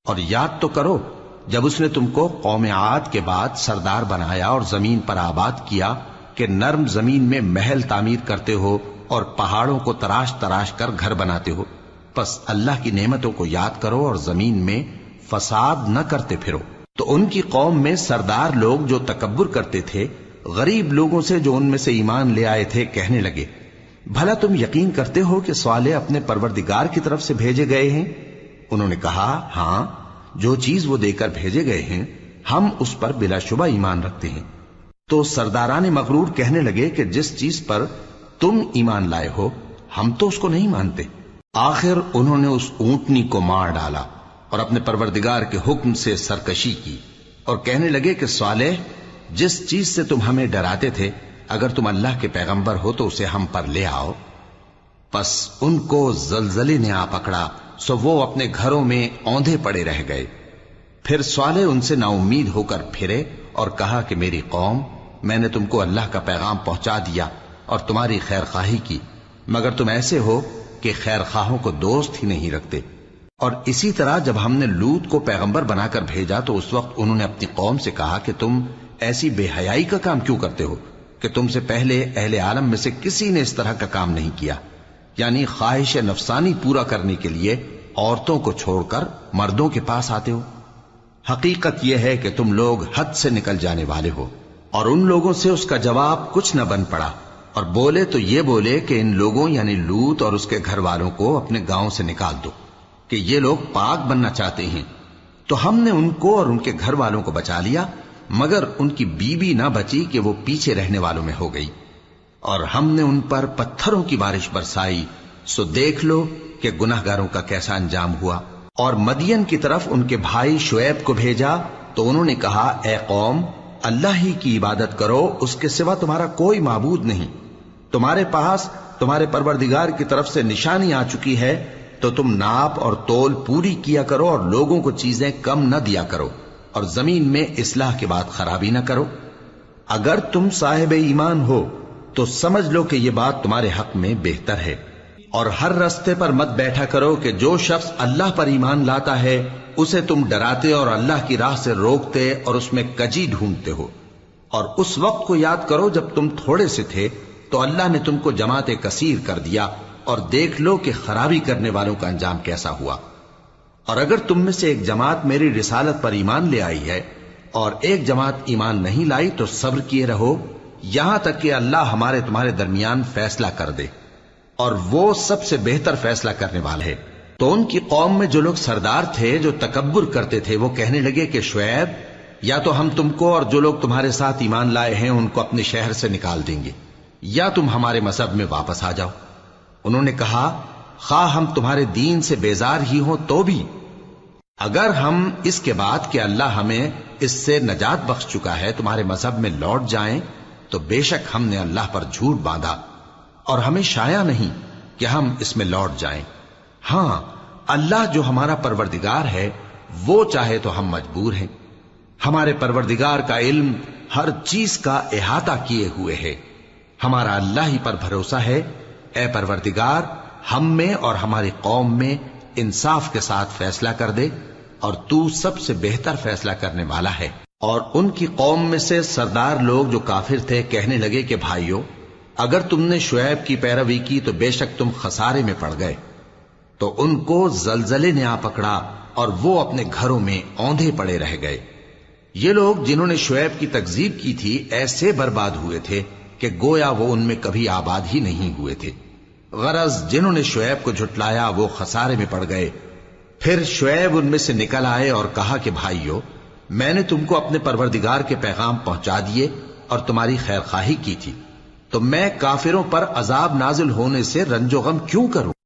اور یاد تو کرو جب اس نے تم کو قوم عاد کے بعد سردار بنایا اور زمین پر آباد کیا کہ نرم زمین میں محل تعمیر کرتے ہو اور پہاڑوں کو تراش تراش کر گھر بناتے ہو. پس اللہ کی نعمتوں کو یاد کرو اور زمین میں فساد نہ کرتے پھرو. تو ان کی قوم میں سردار لوگ جو تکبر کرتے تھے غریب لوگوں سے جو ان میں سے ایمان لے آئے تھے کہنے لگے، بھلا تم یقین کرتے ہو کہ صالح اپنے پروردگار کی طرف سے بھیجے گئے ہیں؟ انہوں نے کہا، ہاں، جو چیز وہ دے کر بھیجے گئے ہیں ہم اس پر بلا شبہ ایمان رکھتے ہیں. تو سرداران مغرور کہنے لگے کہ جس چیز پر تم ایمان لائے ہو ہم تو اس کو نہیں مانتے. آخر انہوں نے اس اونٹنی کو مار ڈالا اور اپنے پروردگار کے حکم سے سرکشی کی اور کہنے لگے کہ صالح، جس چیز سے تم ہمیں ڈراتے تھے اگر تم اللہ کے پیغمبر ہو تو اسے ہم پر لے آؤ. پس ان کو زلزلے نے آ پکڑا، سو وہ اپنے گھروں میں اوندھے پڑے رہ گئے. پھر صالح ان سے نا امید ہو کر پھرے اور کہا کہ میری قوم، میں نے تم کو اللہ کا پیغام پہنچا دیا اور تمہاری خیر خواہی کی، مگر تم ایسے ہو کہ خیر خواہوں کو دوست ہی نہیں رکھتے. اور اسی طرح جب ہم نے لوط کو پیغمبر بنا کر بھیجا تو اس وقت انہوں نے اپنی قوم سے کہا کہ تم ایسی بے حیائی کا کام کیوں کرتے ہو کہ تم سے پہلے اہل عالم میں سے کسی نے اس طرح کا کام نہیں کیا، یعنی خواہش نفسانی پورا کرنے کے لیے عورتوں کو چھوڑ کر مردوں کے پاس آتے ہو. حقیقت یہ ہے کہ تم لوگ حد سے نکل جانے والے ہو. اور ان لوگوں سے اس کا جواب کچھ نہ بن پڑا، اور بولے تو یہ بولے کہ ان لوگوں یعنی لوط اور اس کے گھر والوں کو اپنے گاؤں سے نکال دو کہ یہ لوگ پاک بننا چاہتے ہیں. تو ہم نے ان کو اور ان کے گھر والوں کو بچا لیا، مگر ان کی بیوی نہ بچی کہ وہ پیچھے رہنے والوں میں ہو گئی. اور ہم نے ان پر پتھروں کی بارش برسائی، سو دیکھ لو کہ گناہگاروں کا کیسا انجام ہوا. اور مدین کی طرف ان کے بھائی شعیب کو بھیجا تو انہوں نے کہا، اے قوم، اللہ ہی کی عبادت کرو، اس کے سوا تمہارا کوئی معبود نہیں. تمہارے پاس تمہارے پروردگار کی طرف سے نشانی آ چکی ہے، تو تم ناپ اور تول پوری کیا کرو اور لوگوں کو چیزیں کم نہ دیا کرو اور زمین میں اصلاح کے بعد خرابی نہ کرو. اگر تم صاحب ایمان ہو تو سمجھ لو کہ یہ بات تمہارے حق میں بہتر ہے. اور ہر رستے پر مت بیٹھا کرو کہ جو شخص اللہ پر ایمان لاتا ہے اسے تم ڈراتے اور اللہ کی راہ سے روکتے اور اس میں کجی ڈھونڈتے ہو. اور اس وقت کو یاد کرو جب تم تھوڑے سے تھے تو اللہ نے تم کو جماعت کثیر کر دیا، اور دیکھ لو کہ خرابی کرنے والوں کا انجام کیسا ہوا. اور اگر تم میں سے ایک جماعت میری رسالت پر ایمان لے آئی ہے اور ایک جماعت ایمان نہیں لائی تو صبر کیے رہو یہاں تک کہ اللہ ہمارے تمہارے درمیان فیصلہ کر دے، اور وہ سب سے بہتر فیصلہ کرنے والا ہے. تو ان کی قوم میں جو لوگ سردار تھے جو تکبر کرتے تھے وہ کہنے لگے کہ شعیب، یا تو ہم تم کو اور جو لوگ تمہارے ساتھ ایمان لائے ہیں ان کو اپنے شہر سے نکال دیں گے، یا تم ہمارے مذہب میں واپس آ جاؤ. انہوں نے کہا، خواہ ہم تمہارے دین سے بیزار ہی ہوں تو بھی، اگر ہم اس کے بعد کہ اللہ ہمیں اس سے نجات بخش چکا ہے تمہارے مذہب میں لوٹ جائیں تو بے شک ہم نے اللہ پر جھوٹ باندھا اور ہمیں شایع نہیں کہ ہم اس میں لوٹ جائیں. ہاں، اللہ جو ہمارا پروردگار ہے وہ چاہے تو ہم مجبور ہیں. ہمارے پروردگار کا علم ہر چیز کا احاطہ کیے ہوئے ہے. ہمارا اللہ ہی پر بھروسہ ہے. اے پروردگار، ہم میں اور ہماری قوم میں انصاف کے ساتھ فیصلہ کر دے، اور تو سب سے بہتر فیصلہ کرنے والا ہے. اور ان کی قوم میں سے سردار لوگ جو کافر تھے کہنے لگے کہ بھائیو، اگر تم نے شعیب کی پیروی کی تو بے شک تم خسارے میں پڑ گئے. تو ان کو زلزلے نے آ پکڑا اور وہ اپنے گھروں میں اوندھے پڑے رہ گئے. یہ لوگ جنہوں نے شعیب کی تکذیب کی تھی ایسے برباد ہوئے تھے کہ گویا وہ ان میں کبھی آباد ہی نہیں ہوئے تھے. غرض جنہوں نے شعیب کو جھٹلایا وہ خسارے میں پڑ گئے. پھر شعیب ان میں سے نکل آئے اور کہا کہ بھائیو، میں نے تم کو اپنے پروردگار کے پیغام پہنچا دیے اور تمہاری خیر خواہی کی تھی، تو میں کافروں پر عذاب نازل ہونے سے رنج و غم کیوں کروں؟